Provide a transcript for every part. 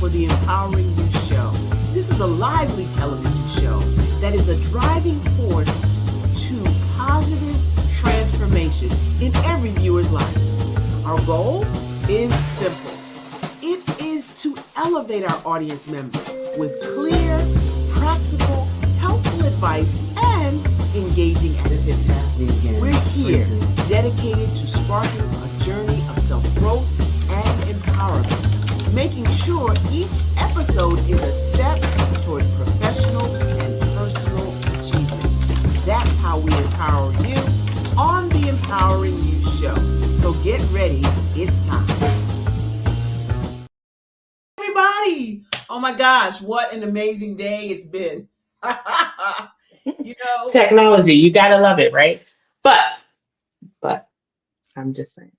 for the Empowering You show. This is a lively television show that is a driving force to positive transformation in every viewer's life. Our goal is simple. It is to elevate our audience members with clear, practical, helpful advice and engaging activities. We're here dedicated to sparking a journey of self-growth and empowerment, making sure each episode is a step towards professional and personal achievement. That's how we empower you on the Empowering You show. So get ready, it's time. Everybody, oh my gosh, what an amazing day it's been. Technology, you gotta love it, right? But I'm just saying.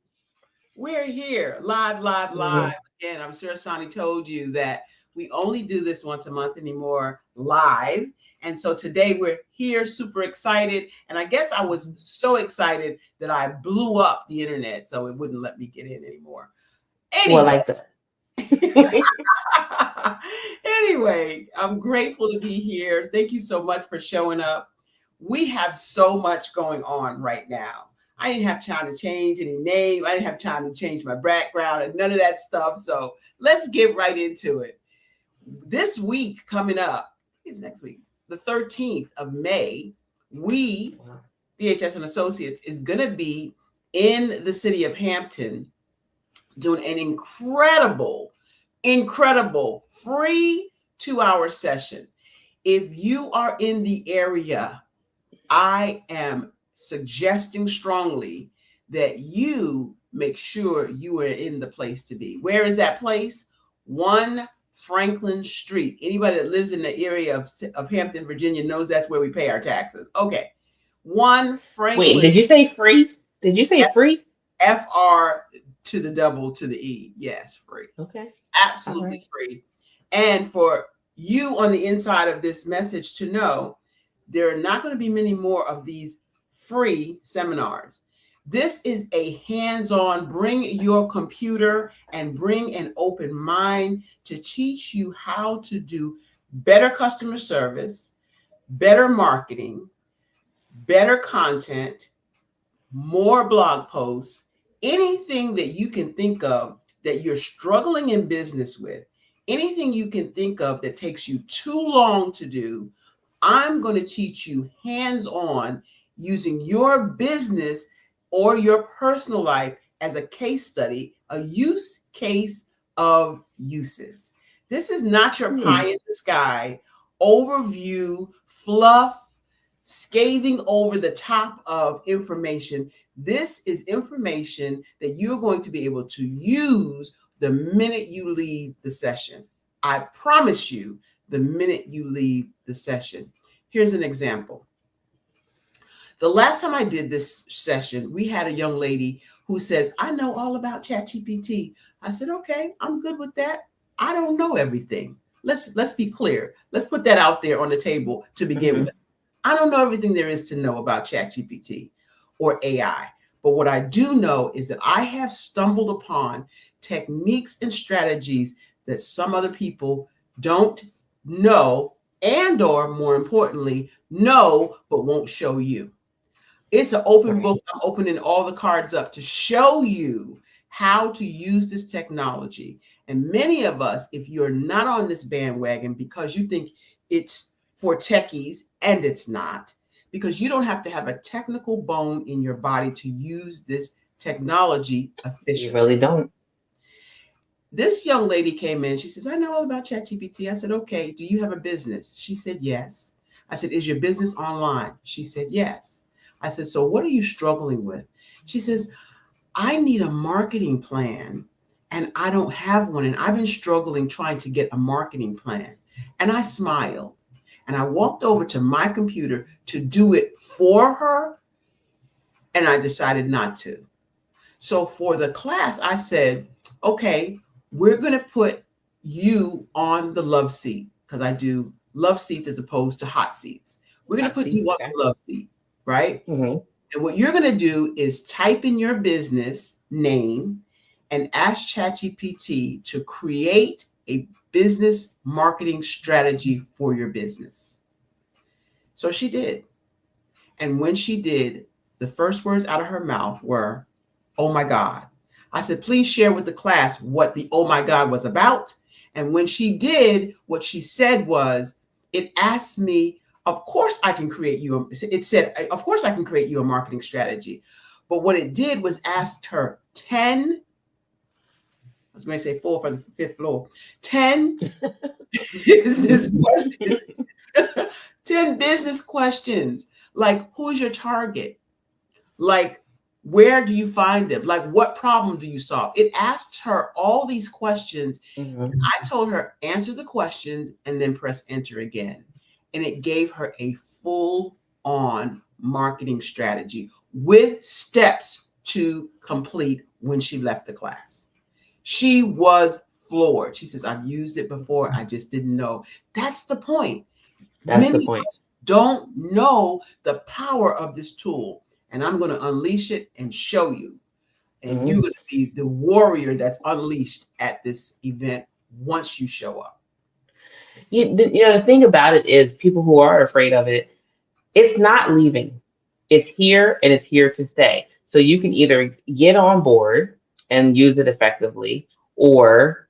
We're here live. Again, I'm sure Shani told you that we only do this once a month anymore live. And so today we're here super excited. And I guess I was so excited that I blew up the internet so it wouldn't let me get in anymore. Well, like that. Anyway, I'm grateful to be here. Thank you so much for showing up. We have so much going on right now. I didn't have time to change any name. I didn't have time to change my background and none of that stuff. So let's get right into it. This week coming up is next week, the 13th of May, we, BHS and Associates, is going to be in the city of Hampton doing an incredible free 2-hour session. If you are in the area, I am suggesting strongly that you make sure you are in the place to be. Where is that place? 1 Franklin Street. Anybody that lives in the area of Hampton, Virginia knows that's where we pay our taxes. Okay. 1 Franklin. Wait, did you say free? Did you say free? FR to the double to the E. Yes, free. Okay. Absolutely free. And for you on the inside of this message to know, there are not going to be many more of these free seminars. This is a hands-on, bring your computer and bring an open mind to teach you how to do better customer service, better marketing, better content, more blog posts, anything that you can think of that you're struggling in business with, anything you can think of that takes you too long to do, I'm going to teach you hands-on using your business or your personal life as a case study, a use case of uses. This is not your pie in the sky overview, fluff, scathing over the top of information. This is information that you're going to be able to use the minute you leave the session. I promise you, the minute you leave the session. Here's an example. The last time I did this session, we had a young lady who says, I know all about ChatGPT. I said, okay, I'm good with that. I don't know everything. Let's be clear. Let's put that out there on the table to begin with. I don't know everything there is to know about ChatGPT or AI. But what I do know is that I have stumbled upon techniques and strategies that some other people don't know and or more importantly, know but won't show you. It's an open book. I'm opening all the cards up to show you how to use this technology. And many of us, if you're not on this bandwagon because you think it's for techies, and it's not, because you don't have to have a technical bone in your body to use this technology efficiently. You really don't. This young lady came in. She says, I know all about ChatGPT. I said, okay, do you have a business? She said, yes. I said, is your business online? She said, yes. I said, so what are you struggling with? She says, I need a marketing plan and I don't have one. And I've been struggling trying to get a marketing plan. And I smiled and I walked over to my computer to do it for her. And I decided not to. So for the class, I said, okay, we're going to put you on the love seat because I do love seats as opposed to hot seats. We're going to put you on the love seat, right? Mm-hmm. And what you're going to do is type in your business name and ask ChatGPT to create a business marketing strategy for your business. So she did. And when she did, the first words out of her mouth were, "Oh my God." I said, "Please share with the class what the oh my God was about." And when she did, what she said was, it asked me, of course I can create you. It said, of course I can create you a marketing strategy. But what it did was asked her 10, I was going to say 4 for the fifth floor, 10 business questions. 10 business questions. Like, who's your target? Like, where do you find them? Like, what problem do you solve? It asked her all these questions. Mm-hmm. I told her, answer the questions and then press enter again. And it gave her a full on marketing strategy with steps to complete when she left the class. She was floored. She says, "I've used it before. I just didn't know." That's the point. That's the Many point. of us don't know the power of this tool. And I'm going to unleash it and show you. And you're going to be the warrior that's unleashed at this event once you show up. The thing about it is people who are afraid of it, it's not leaving. It's here and it's here to stay. So you can either get on board and use it effectively, or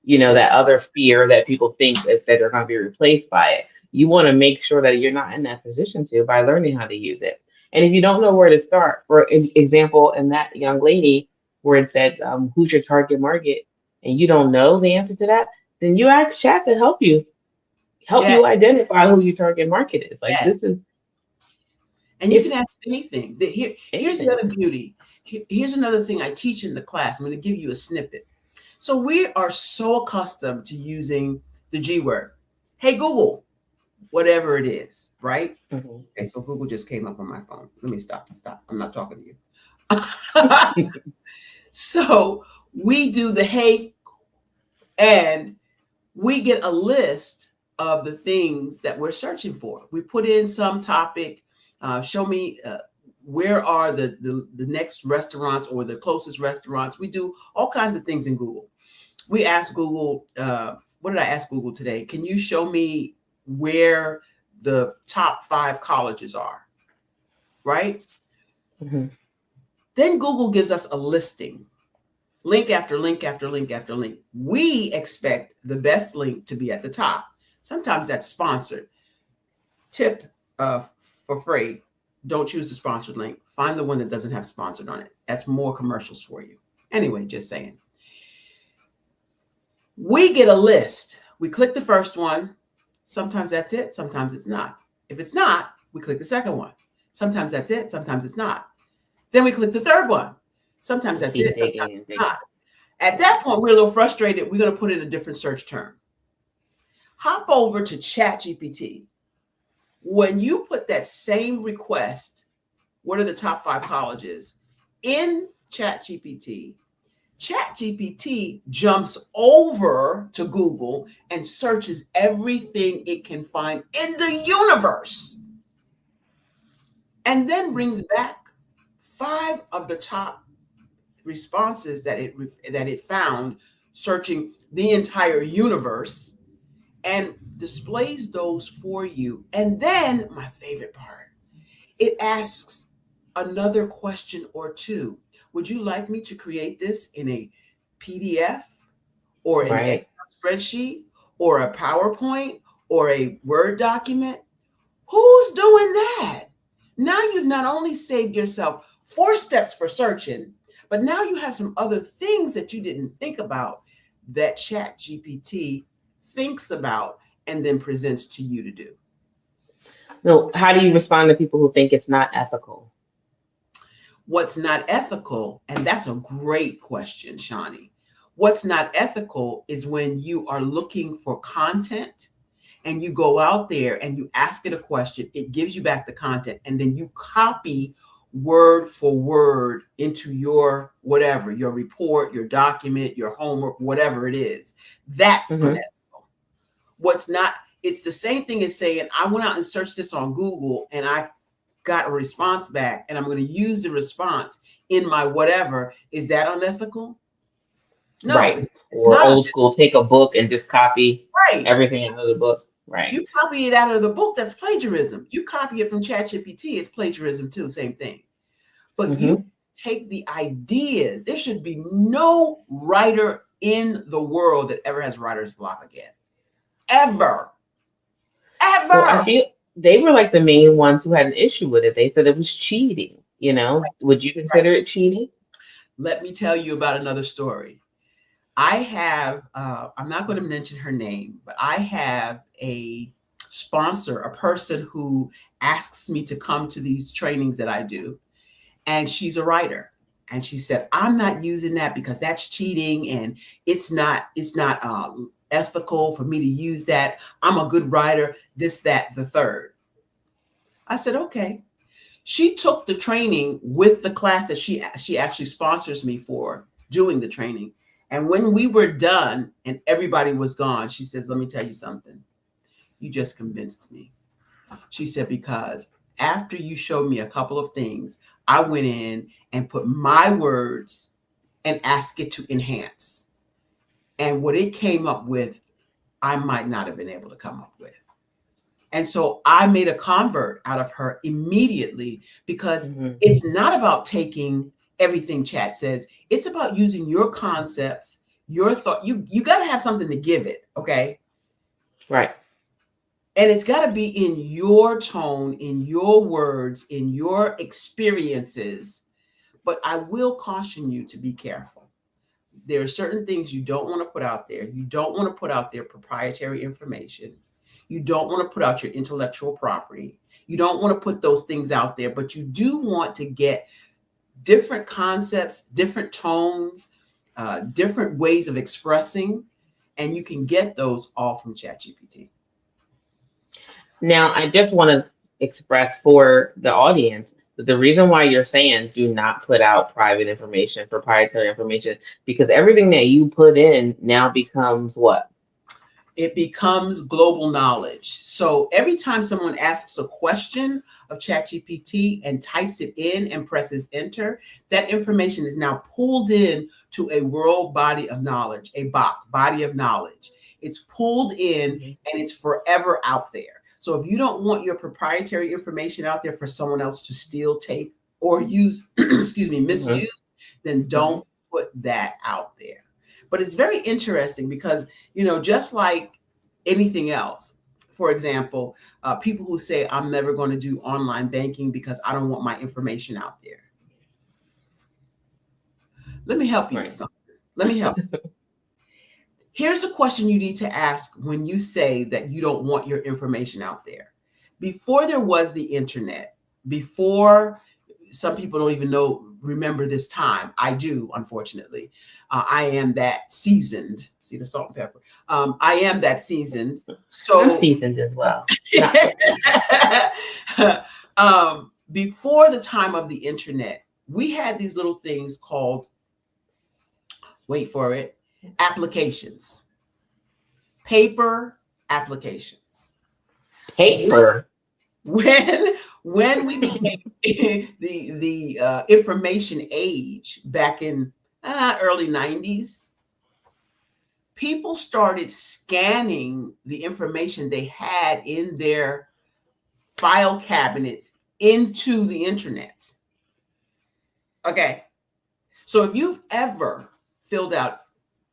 Yeah. that other fear that people think that they're going to be replaced by it. You want to make sure that you're not in that position to by learning how to use it. And if you don't know where to start, for example, in that young lady where it said, who's your target market, and you don't know the answer to that, then you ask chat to help Yes. you identify who your target market is. Like this Yes. is And you it's can ask anything. Here's the anything. other beauty. Here's another thing I teach in the class. I'm going to give you a snippet. So we are so accustomed to using the G word. Hey, Google, whatever it is, right? Mhm. Okay, so Google just came up on my phone. Let me stop. Stop. I'm not talking to you. So we do the hey, and we get a list of the things that we're searching for. We put in some topic, show me where are the next restaurants or the closest restaurants. We do all kinds of things in Google. We ask Google, what did I ask Google today? Can you show me where the top 5 colleges are, right? Mhm. Then Google gives us a listing, link after link after link after link. We expect the best link to be at the top. Sometimes that's sponsored. Tip for free, don't choose the sponsored link. Find the one that doesn't have sponsored on it. That's more commercials for you. Anyway, just saying. We get a list. We click the first one. Sometimes that's it. Sometimes it's not. If it's not, we click the second one. Sometimes that's it. Sometimes it's not. Then we click the third one. Sometimes And that's keep it. Sometimes digging and it's digging. not. At that point, we're a little frustrated. We're going to put in a different search term. Hop over to ChatGPT. When you put that same request, what are the top 5 colleges, in ChatGPT, ChatGPT jumps over to Google and searches everything it can find in the universe, and then brings back 5 of the top responses that it found searching the entire universe, and displays those for you. And then my favorite part, it asks another question or two. Would you like me to create this in a PDF or an Right. Excel spreadsheet or a PowerPoint or a Word document? Who's doing that? Now you've not only saved yourself 4 steps for searching, but now you have some other things that you didn't think about that Chat GPT thinks about and then presents to you to do. So how do you respond to people who think it's not ethical? What's not ethical, and that's a great question, Shani. What's not ethical is when you are looking for content and you go out there and you ask it a question, it gives you back the content, and then you copy word for word into your whatever, your report, your document, your homework, whatever it is. That's Mm-hmm. unethical. What's not, it's the same thing as saying, I went out and searched this on Google and I got a response back and I'm going to use the response in my whatever. Is that unethical? No, Right. it's Or not. old school, take a book and just copy Right. everything in the book. Right. You copy it out of the book, that's plagiarism. You copy it from ChatGPT, it's plagiarism too, same thing. But you Hmm. take the ideas. There should be no writer in the world that ever has writer's block again. Ever. Well, I Ever. feel they were like the main ones who had an issue with it. They said it was cheating. Would you Right. consider it cheating? Let me tell you about another story. I have, I'm not going to mention her name, but I have a sponsor, a person who asks me to come to these trainings that I do. And she's a writer. And she said, I'm not using that because that's cheating and it's not ethical for me to use that. I'm a good writer, this, that, the third. I said, okay. She took the training with the class that she actually sponsors me for doing the training. And when we were done and everybody was gone, she says, let me tell you something. You just convinced me. She said, because after you showed me a couple of things, I went in and put my words and asked it to enhance. And what it came up with, I might not have been able to come up with. And so I made a convert out of her immediately because Hmm. it's not about taking everything chat says. It's about using your concepts, your thought. You got to have something to give it, okay? Right. And it's got to be in your tone, in your words, in your experiences. But I will caution you to be careful. There are certain things you don't want to put out there. You don't want to put out their proprietary information. You don't want to put out your intellectual property. You don't want to put those things out there, but you do want to get different concepts, different tones, different ways of expressing, and you can get those all from ChatGPT. Now, I just want to express for the audience that the reason why you're saying do not put out private information, proprietary information, because everything that you put in now becomes what? It becomes global knowledge. So every time someone asks a question of ChatGPT and types it in and presses enter, that information is now pulled in to a world body of knowledge, a body of knowledge. It's pulled in Mhm. and it's forever out there. So if you don't want your proprietary information out there for someone else to steal, take, or use, excuse me, Mhm. misuse, then Mhm. don't put that out there. But it's very interesting because just like anything else. For example, people who say, I'm never going to do online banking because I don't want my information out there. Let me help you with Right. something. Let me help. Here's the question you need to ask when you say that you don't want your information out there. Before there was the internet, before some people don't even remember this time. I do, unfortunately. I am that seasoned. See the salt and pepper. I am that seasoned. I'm So seasoned as well. Not so much. before the time of the internet, we had these little things called, wait for it, applications, paper applications. Paper. When we became the information age back in early 90s, people started scanning the information they had in their file cabinets into the internet. Okay. So if you've ever filled out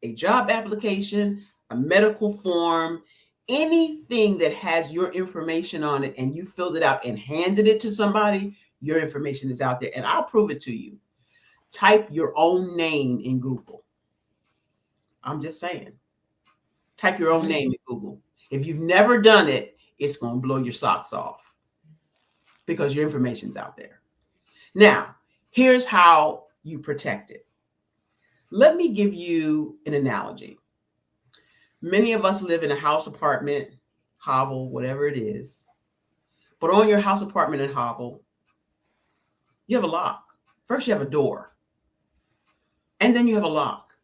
a job application, a medical form, anything that has your information on it, and you filled it out and handed it to somebody, your information is out there. And I'll prove it to you. Type your own name in Google. I'm just saying. Type your own Mhm. name in Google. If you've never done it, it's going to blow your socks off because your information's out there. Now, here's how you protect it. Let me give you an analogy. Many of us live in a house, apartment, hovel, whatever it is. But on your house, apartment, and hovel, you have a lock. First, you have a door, and then you have a lock.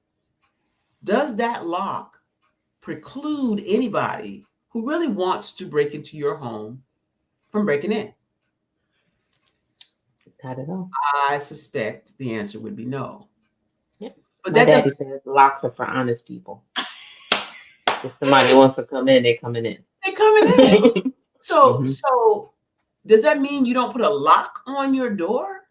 Does that lock preclude anybody who really wants to break into your home from breaking in? Not at all. I suspect the answer would be no. Yep. But My that doesn't daddy said locks are for honest people. If somebody wants to come in, they're coming in. they coming in. So Hmm. so does that mean you don't put a lock on your door?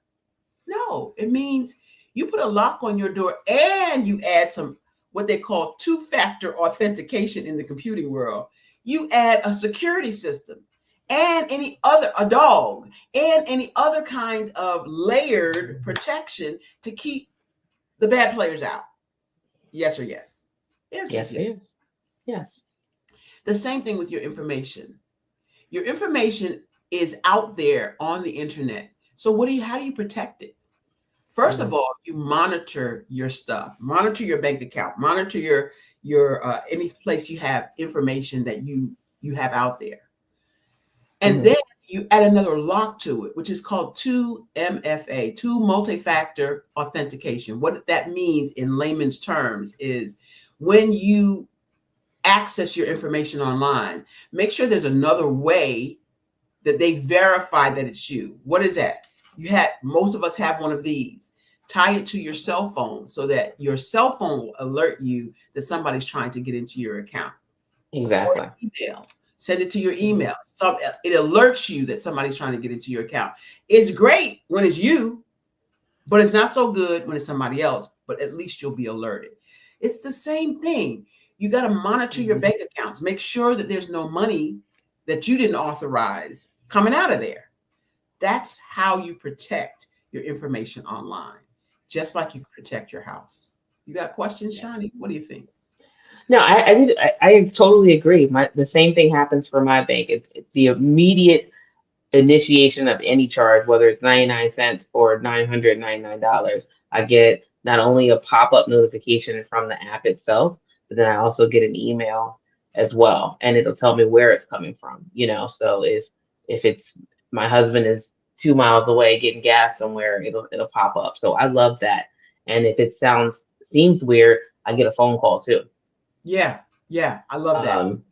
No, it means you put a lock on your door and you add some what they call two-factor authentication in the computing world. You add a security system and any other a dog and any other kind of layered protection to keep the bad players out. Yes or yes? The answer is Yes, yes. it is. Yes. The same thing with your information. Your information is out there on the internet. So how do you protect it? First of Mhm. all, you monitor your stuff, monitor your bank account, monitor your any place you have information that you have out there. And Mhm. then you add another lock to it, which is called 2MFA, two multi-factor authentication. What that means in layman's terms is when you access your information online, make sure there's another way that they verify that it's you. What is that? Most of us have one of these. Tie it to your cell phone so that your cell phone will alert you that somebody's trying to get into your account. Or Exactly. email. Send it to your Mhm. email. It alerts you that somebody's trying to get into your account. It's great when it's you, but it's not so good when it's somebody else. But at least you'll be alerted. It's the same thing. You got to monitor your Mhm. bank accounts. Make sure that there's no money that you didn't authorize coming out of there. That's how you protect your information online, just like you protect your house. You got questions, Yeah. Shani? What do you think? No, I totally agree. The same thing happens for my bank. It's the immediate initiation of any charge, whether it's 99 cents or $999, I get not only a pop-up notification from the app itself, but then I also get an email as well, and it'll tell me where it's coming from, So if it's my husband is 2 miles away getting gas somewhere, it'll pop up. So I love that. And if it seems weird, I get a phone call too. Yeah, yeah, I love that. Um,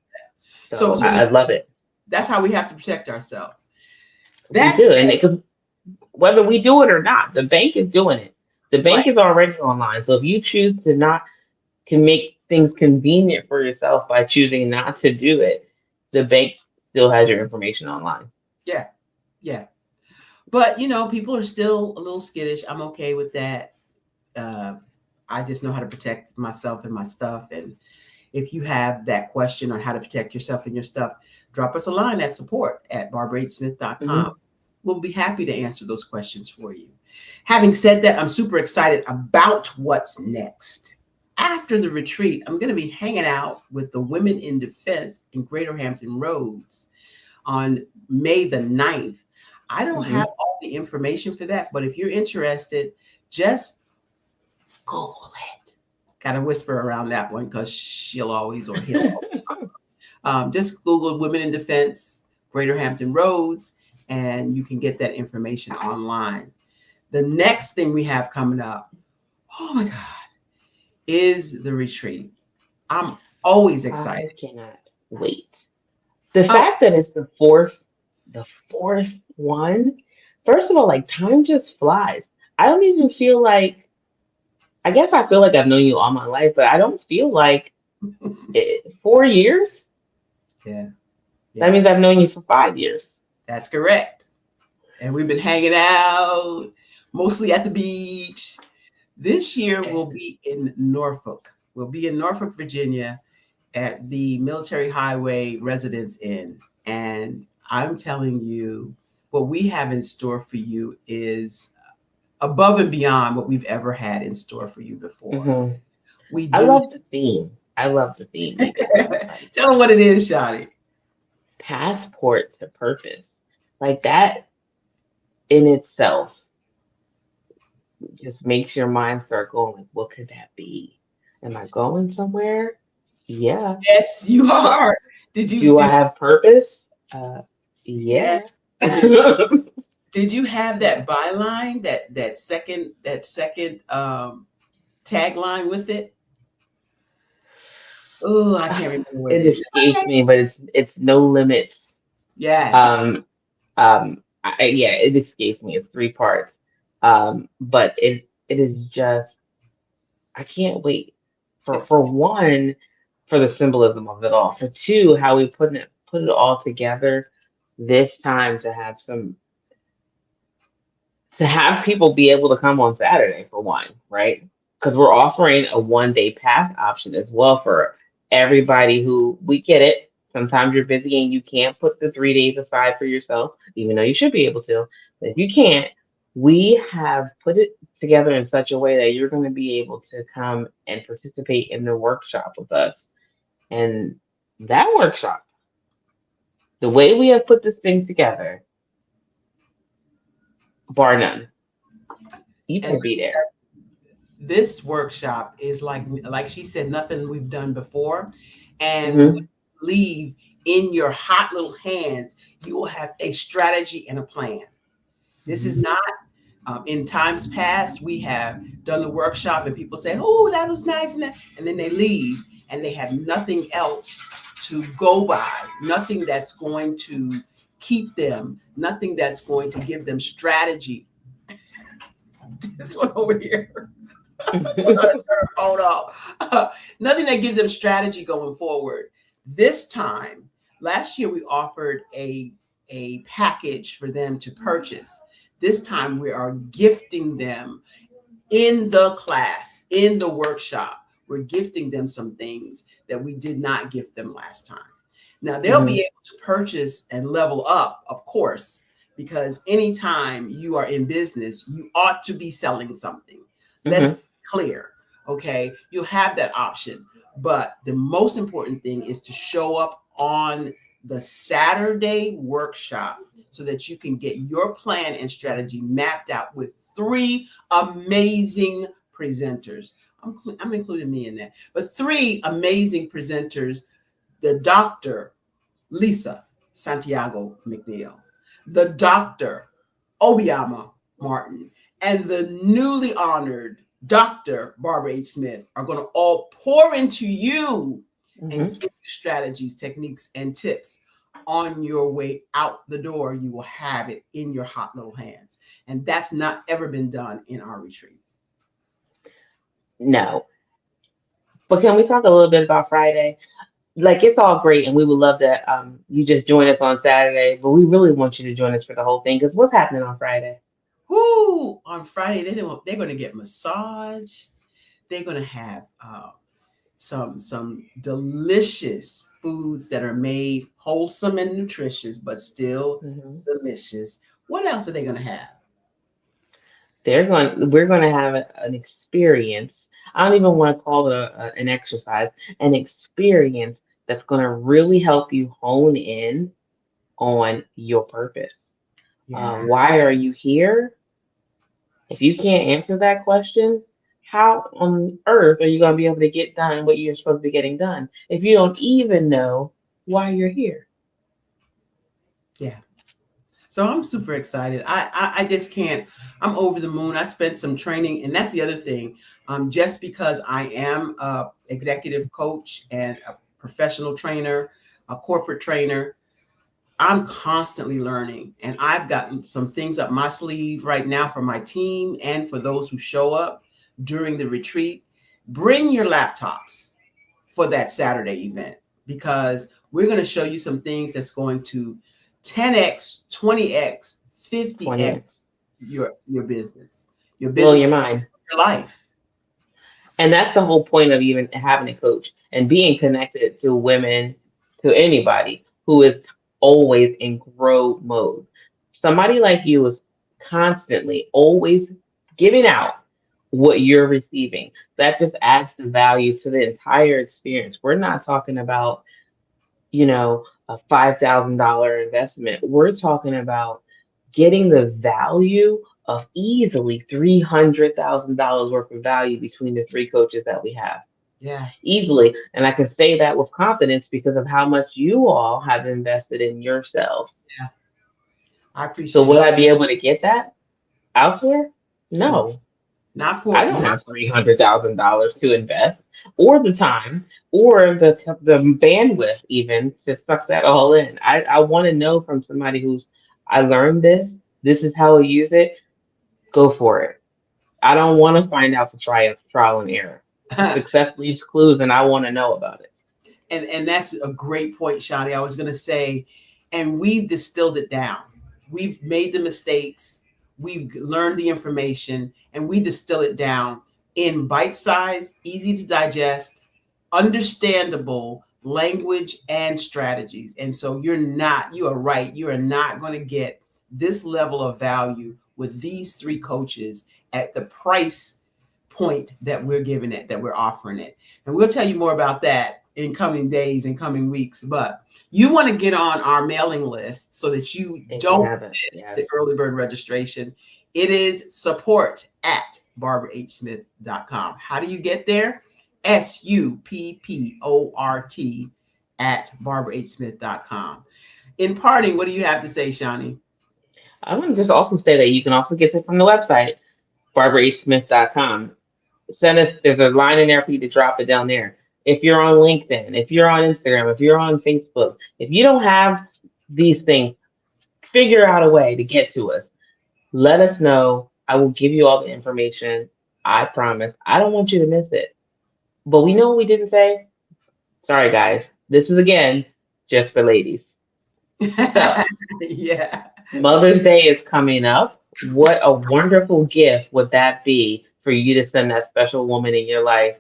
So, so so I we love it. that's how we have to protect ourselves. We That's do, and whether we do it or not, the bank is doing it. The right. bank is already online. So if you choose to not can make things convenient for yourself by choosing not to do it, the bank still has your information online. Yeah, yeah. But people are still a little skittish. I'm okay with that. Uh, I just know how to protect myself and my stuff. And if you have that question on how to protect yourself and your stuff, drop us a line at support@barbarahtsmith.com. Hmm. We'll be happy to answer those questions for you. Having said that, I'm super excited about what's next. After the retreat, I'm going to be hanging out with the Women in Defense in Greater Hampton Roads on May the 9th. I don't have Hmm. all the information for that, but if you're interested, just Google it. Got to whisper around that one because she'll always or he'll. Just Google Women in Defense, Greater Hampton Roads, and you can get that information online. The next thing we have coming up, oh my God, is the retreat. I'm always I excited. cannot wait. The Um, fact that it's the fourth one, first of all, like time just flies. I don't even feel like, I guess I feel like I've known you all my life, but I don't feel like 4 years. yeah, That yeah, means I've known you for 5 years. that's correct. And we've been hanging out mostly at the beach. This year we'll Yes. be in Norfolk. We'll be in Norfolk, Virginia at the Military Highway Residence Inn. And I'm telling you, what we have in store for you is above and beyond what we've ever had in store for you before. Hmm. We I do. love the theme. I love the theme even. Like Tell them what it is, Shadi. passport to purpose. Like that in itself just makes your mind start going, like, what could that be? Am I going somewhere? Yeah. Yes, you are. Did you Do I did have purpose? yeah? Yeah. Did you have Yeah. that byline, that second tagline with it? Oh, I can't remember what it It is. It's escapes okay. me, but it's no limits. Yes. Um, yeah, it escapes me. It's three parts. But it is just I can't wait It's for one, for the symbolism of it all. For two, how we put it all together this time to have some to have people be able to come on Saturday for one, right? Because we're offering a 1 day pass option as well for everybody who we get it. Sometimes you're busy and you can't put the 3 days aside for yourself, even though you should be able to. But if you can't, we have put it together in such a way that you're going to be able to come and participate in the workshop with us. And that workshop, the way we have put this thing together, bar none, you and better be there. this workshop is like she said, nothing we've done before. And when Hmm. you leave in your hot little hands, you will have a strategy and a plan. This is Hmm. not in times past, we have done the workshop and people say, oh, that was nice. And then they leave and they have nothing else to go by, nothing that's going to keep them, nothing that's going to give them strategy. This one over here. Hold on. Nothing that gives them strategy going forward. This time, last year we offered a package for them to purchase. This time we are gifting them in the class, in the workshop. We're gifting them some things that we did not gift them last time. Now they'll be Hmm. able to purchase and level up, of course, because anytime you are in business, you ought to be selling something. Let's be Hmm. clear. Okay. You'll have that option. But the most important thing is to show up on the Saturday workshop so that you can get your plan and strategy mapped out with three amazing presenters. I'm including me in that, but three amazing presenters: the Dr. Lisa Santiago McNeil, the Dr. Obiama Martin, and the newly honored Dr. Barbara H. Smith are going to all pour into you and Hmm. give you strategies, techniques, and tips on your way out the door. You will have it in your hot little hands. And that's not ever been done in our retreat. No. But can we talk a little bit about Friday? Like it's all great, and we would love that you just join us on Saturday, but we really want you to join us for the whole thing because what's happening on Friday? Who on Friday they're going to get massaged. They're going to have some delicious foods that are made wholesome and nutritious, but still Hmm. delicious. What else are they going to have? We're going to have an experience. I don't even want to call it an exercise, an experience that's going to really help you hone in on your purpose. Yeah, Why are you here? If you can't answer that question, how on earth are you going to be able to get done what you're supposed to be getting done if you don't even know why you're here? yeah. So I'm super excited. I just can't. I'm over the moon. I spent some training, and that's the other thing. Just because I am a executive coach and a professional trainer, a corporate trainer, I'm constantly learning, and I've gotten some things up my sleeve right now for my team and for those who show up during the retreat. Bring your laptops for that Saturday event because we're going to show you some things that's going to 10x, 20x, 50x 20. your Blow business, your mind. your life. And that's the whole point of even having a coach and being connected to women, to anybody who is always in grow mode. Somebody like you is constantly always giving out what you're receiving. That just adds the value to the entire experience. We're not talking about, a $5,000 investment. We're talking about getting the value of easily $300,000 worth of value between the three coaches that we have. Yeah, Easily. And I can say that with confidence because of how much you all have invested in yourselves. yeah. I So appreciate would it. I be able to get that elsewhere? No, No. not I for don't not have $300,000 to invest, or the time, or the bandwidth even to suck that all in. I want to know from somebody who's I learned this. This is how I use it. Go for it. I don't want to find out for trial and error. Success leaves clues, and I want to know about it. And that's a great point, Shani. I was going to say, and we've distilled it down. We've made the mistakes, we've learned the information, and we distill it down in bite size, easy to digest, understandable language and strategies. And so you are right, you are not going to get this level of value with these three coaches at the price point that we're giving it, that we're offering it. And we'll tell you more about that in coming days and coming weeks. But you want to get on our mailing list so that you If you don't haven't, miss yes. the early bird registration. It is support@barbarahsmith.com. How do you get there? SUPPORT @barbarahsmith.com. In parting, what do you have to say, Shani? I want to just also say that you can also get it from the website, barbarahsmith.com. Send us, there's a line in there for you to drop it down there. If you're on LinkedIn, if you're on Instagram, if you're on Facebook, if you don't have these things, figure out a way to get to us. Let us know. I will give you all the information. I promise. I don't want you to miss it. But we know what we didn't say. Sorry, guys. This is again just for ladies. So, Yeah. Mother's Day is coming up. What a wonderful gift would that be for you to send that special woman in your life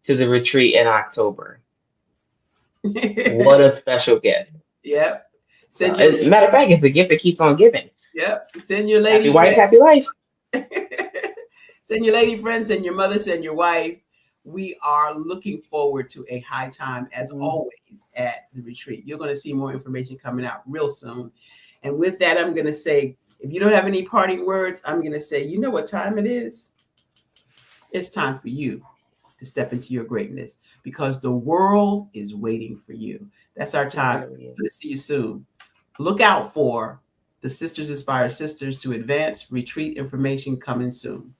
to the retreat in October? What a special gift. Yep. So, Send your as a matter of fact, it's the gift that keeps on giving. Yep. Send your Happy lady wife, friend. happy life. Send your lady friend, send your mother, send your wife. We are looking forward to a high time as always at the retreat. You're going to see more information coming out real soon. And with that, I'm going to say, if you don't have any parting words, I'm going to say, you know what time it is? It's time for you to step into your greatness because the world is waiting for you. That's our time. Really. Good to see you soon. Look out for the Sisters Inspire Sisters to Advance retreat information coming soon.